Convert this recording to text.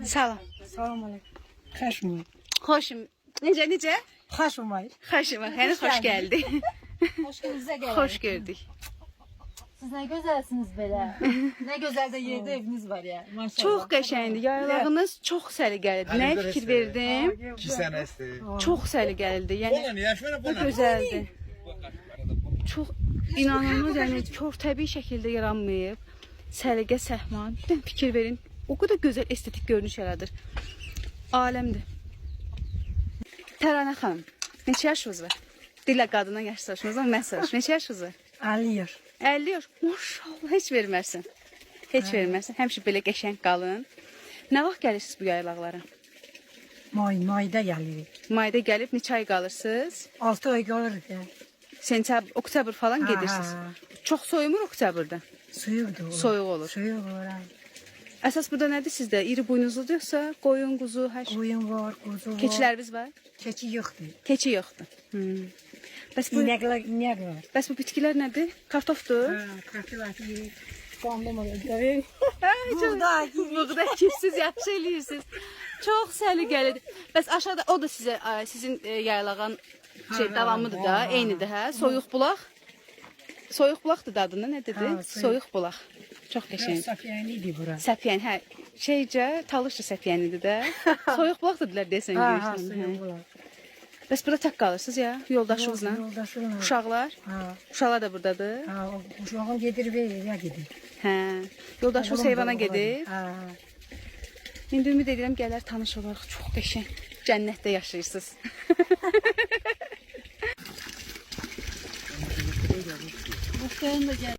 Salam. Salam aleyküm. Xəşmə. Xoşum. Necə? Xəşmə. Xoşum. Yəni xoş gəldi. Hoşunuza gelin. Xoş gördük. Siz ne güzelsiniz böyle. Ne güzel de yerde eviniz var ya. Maşallah. Çox qəşəngdir. Yaylağınız çox səliqəlidir. Nəyə fikir verdim? 2 sənəsi. Çox səliqəlidir. Yəni Bana yaşmana bu bana. gözəldir. Çox inanılmaz, yəni çox təbii şəkildə yaranmayıb. Səliqə, səhman. Bir dənə fikir verin. O qədər gözəl estetik görünüş yaradır. Aləmdir. Təranə xanım, neçə yaşınız var? Dilə qadından yaş soruşmaz amma mən soruşum. Neçə yaşınız var? 50 yaş. 50 yaş. Maşallah, heç vermərsən. Heç vermərsən. Həmişə belə qəşəng qalın. Nə vaxt gəlirsiniz bu yaylaqlara? Mayda gəlirik. Mayda gəlib neçə ay qalırsınız? 6 ay qalırıq ya. Sentyabr, oktyabr falan Ha, gedirsiniz. ha. Çox soyumur oktyabırda. Suyuqdur. Soyuq olur. Suyuq olur. ha. Əsas burada nədir sizdə? İri buynuzludur yoxsa qoyun, quzu, hər şey? Qoyun var, quzu var. Keçiləriniz var? Keçi yoxdur. Keçi yoxdur. Bəs bu İnək var. bəs bu bitkilər nədir? Kartofdur? Kartı var ki, bandım olur. Görün. Buğday. Buğday əkibsiz, yaxşı eləyirsiniz. Çox səliqəlidir. Bəs aşağıda o da sizə sizin yaylağan şey davamıdır da, eynidir hə? Soyuq bulaq. Soyuq bulaqdır da adında, nə dedi? Ha, Soyuq bulaq. Çox qəşəng. Safiyənidir bura. Səpiyən, hə. Şeycə, talışca səpiyənidir də. Soyuq bulaq dedilər desən Ha, görürsən. suyuq olur. Bəs burada tək qalırsınız ya, yoldaşınızla? Yoldaşımla. Uşaqlar? Ha, Uşaqlar da buradadır. ha, uşağın gedir ve ya gedir. Hə. Yoldaşımız Oğlum heyvana da gedir. Ha. İndi ümid edirəm gələr tanış olarıq. Çox qəşəng. Cənnətdə yaşayırsınız. Muhtarın da gel.